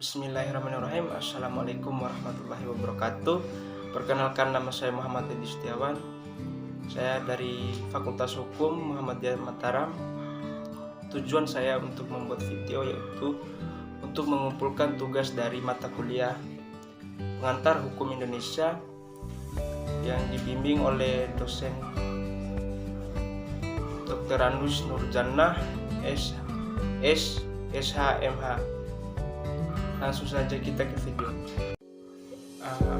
Bismillahirrahmanirrahim. Assalamualaikum warahmatullahi wabarakatuh. Perkenalkan, nama saya Muhammad Edi Setiawan. Saya dari Fakultas Hukum Muhammadiyah Mataram. Tujuan saya untuk membuat video yaitu untuk mengumpulkan tugas dari mata kuliah Pengantar Hukum Indonesia yang dibimbing oleh dosen Dr. Andus Nurjannah SHMH. Langsung saja kita ke video.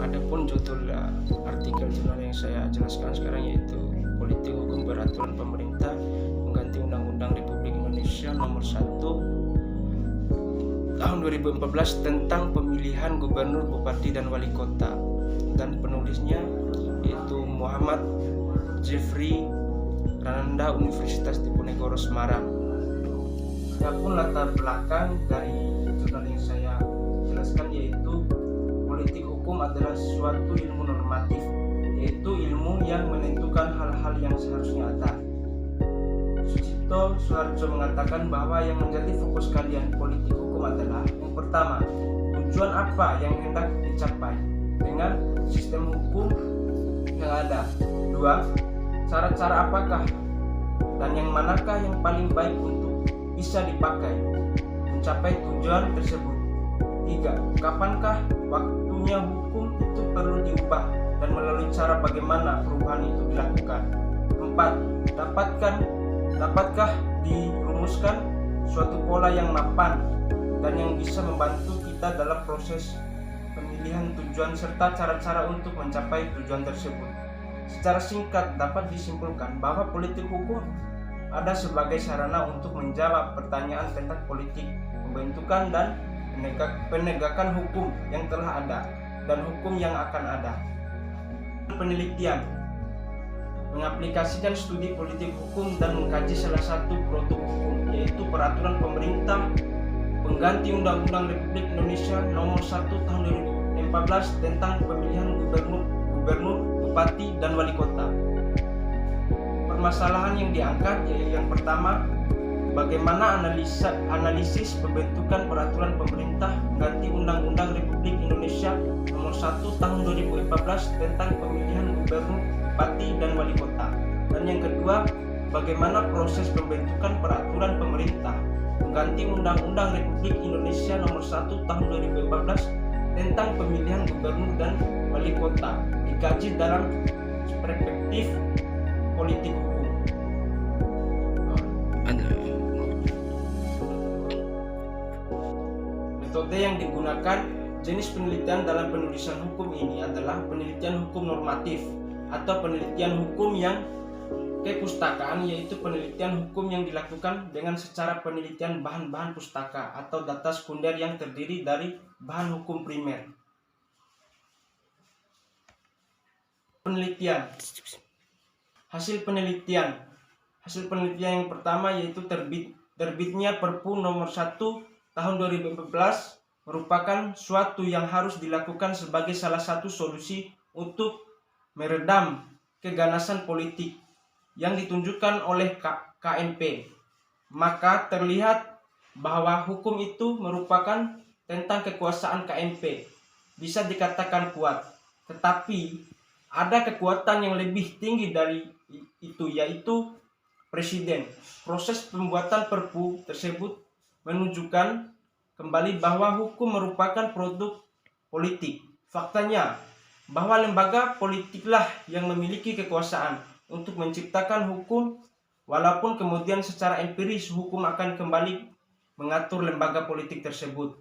Adapun judul artikel jurnal yang saya jelaskan sekarang yaitu Politik Hukum Peraturan Pemerintah Mengganti Undang-Undang Republik Indonesia Nomor 1 Tahun 2014 tentang pemilihan gubernur, bupati, dan wali kota, dan penulisnya yaitu Muhammad Jeffrey Rananda, Universitas Diponegoro, Semarang. Adapun latar belakang dari jurnal yang saya jelaskan yaitu politik hukum adalah suatu ilmu normatif, yaitu ilmu yang menentukan hal-hal yang seharusnya ada. Sucipto Soeharjo mengatakan bahwa yang menjadi fokus kalian politik hukum adalah yang pertama, tujuan apa yang hendak dicapai dengan sistem hukum yang ada. Dua, cara-cara apakah dan yang manakah yang paling baik untuk bisa dipakai mencapai tujuan tersebut. 3. Kapankah waktunya hukum itu perlu diubah dan melalui cara bagaimana perubahan itu dilakukan. 4. Dapatkah dirumuskan suatu pola yang mapan dan yang bisa membantu kita dalam proses pemilihan tujuan serta cara-cara untuk mencapai tujuan tersebut. Secara singkat dapat disimpulkan bahwa politik hukum ada sebagai sarana untuk menjawab pertanyaan tentang politik, pembentukan dan penegakan hukum yang telah ada dan hukum yang akan ada. Penelitian mengaplikasikan studi politik hukum dan mengkaji salah satu produk hukum yaitu Peraturan Pemerintah Pengganti Undang-Undang Republik Indonesia Nomor 1 Tahun 2014 tentang pemilihan gubernur, bupati, dan wali kota. Permasalahan yang diangkat yaitu yang pertama, bagaimana analisis pembentukan peraturan pemerintah mengganti Undang-Undang Republik Indonesia Nomor 1 Tahun 2014 tentang pemilihan gubernur, bupati, dan wali kota. Dan yang kedua, bagaimana proses pembentukan peraturan pemerintah mengganti Undang-Undang Republik Indonesia Nomor 1 Tahun 2014 tentang pemilihan gubernur dan wali kota dikaji dalam perspektif politik hukum. Metode yang digunakan jenis penelitian dalam penulisan hukum ini adalah penelitian hukum normatif atau penelitian hukum yang kepustakaan, yaitu penelitian hukum yang dilakukan dengan secara penelitian bahan-bahan pustaka atau data sekunder yang terdiri dari bahan hukum primer. Penelitian. Hasil penelitian yang pertama yaitu terbitnya Perpu Nomor 1 Tahun 2014 merupakan suatu yang harus dilakukan sebagai salah satu solusi untuk meredam keganasan politik yang ditunjukkan oleh KNP. Maka terlihat bahwa hukum itu merupakan tentang kekuasaan KNP. Bisa dikatakan kuat, tetapi ada kekuatan yang lebih tinggi dari itu, yaitu Presiden. Proses pembuatan Perpu tersebut menunjukkan kembali bahwa hukum merupakan produk politik. Faktanya bahwa lembaga politiklah yang memiliki kekuasaan untuk menciptakan hukum, walaupun kemudian secara empiris hukum akan kembali mengatur lembaga politik tersebut.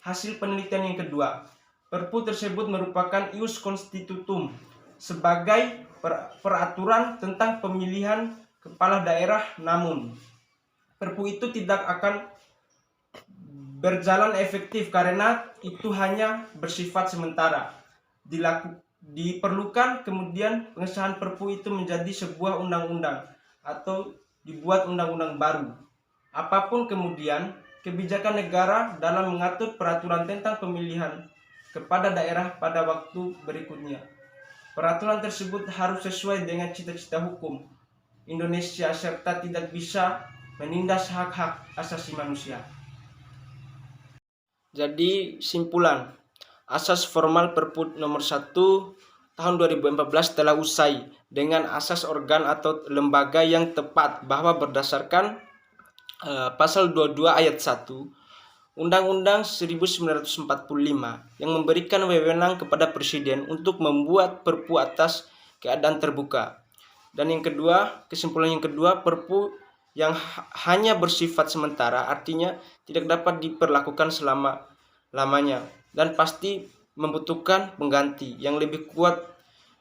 Hasil penelitian yang kedua, Perpu tersebut merupakan ius constitutum sebagai peraturan tentang pemilihan kepala daerah, namun Perpu itu tidak akan berjalan efektif karena itu hanya bersifat sementara. Diperlukan kemudian pengesahan Perpu itu menjadi sebuah undang-undang atau dibuat undang-undang baru. Apapun kemudian kebijakan negara dalam mengatur peraturan tentang pemilihan kepada daerah pada waktu berikutnya, peraturan tersebut harus sesuai dengan cita-cita hukum Indonesia serta tidak bisa menindas hak-hak asasi manusia. Jadi simpulan, asas formal Perpud nomor 1 tahun 2014 telah usai dengan asas organ atau lembaga yang tepat bahwa berdasarkan pasal 22 ayat 1 Undang-Undang 1945 yang memberikan wewenang kepada presiden untuk membuat perpu atas keadaan terbuka. Dan yang kedua, kesimpulan yang kedua, perpu yang hanya bersifat sementara artinya tidak dapat diperlakukan selama-lamanya dan pasti membutuhkan pengganti yang lebih kuat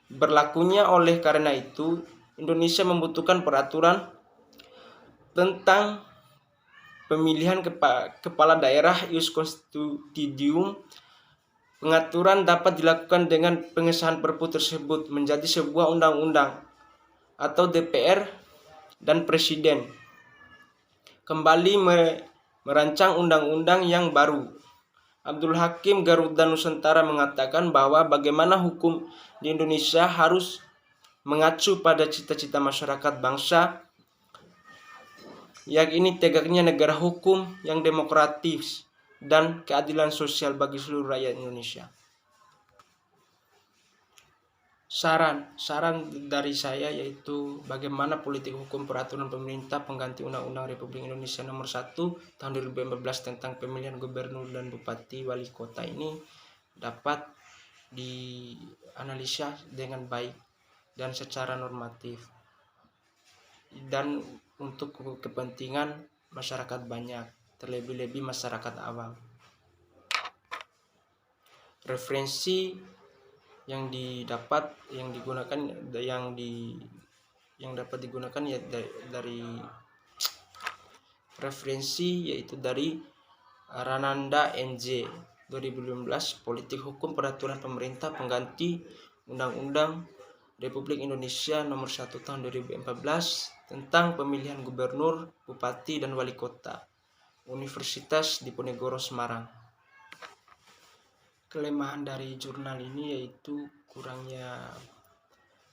berlakunya. Oleh karena itu, Indonesia membutuhkan peraturan tentang pemilihan kepala daerah ius constitutium. Pengaturan dapat dilakukan dengan pengesahan perpu tersebut menjadi sebuah undang-undang atau DPR dan Presiden kembali merancang undang-undang yang baru. Abdul Hakim Garuda Nusantara mengatakan bahwa bagaimana hukum di Indonesia harus mengacu pada cita-cita masyarakat bangsa, yakni tegaknya negara hukum yang demokratis dan keadilan sosial bagi seluruh rakyat Indonesia. Saran dari saya yaitu bagaimana politik hukum peraturan pemerintah pengganti Undang-Undang Republik Indonesia nomor 1 tahun 2014 tentang pemilihan gubernur dan bupati wali kota ini dapat dianalisa dengan baik dan secara normatif dan untuk kepentingan masyarakat banyak, terlebih-lebih masyarakat awam. Referensi yang dapat digunakan ya dari referensi yaitu dari Rananda NJ 2015 Politik Hukum Peraturan Pemerintah Pengganti Undang-Undang Republik Indonesia nomor 1 tahun 2014 tentang pemilihan gubernur, bupati dan wali kota, Universitas Diponegoro Semarang. Kelemahan dari jurnal ini yaitu kurangnya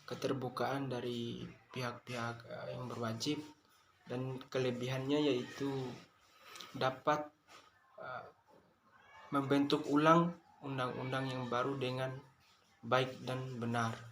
keterbukaan dari pihak-pihak yang berwajib, dan kelebihannya yaitu dapat membentuk ulang undang-undang yang baru dengan baik dan benar.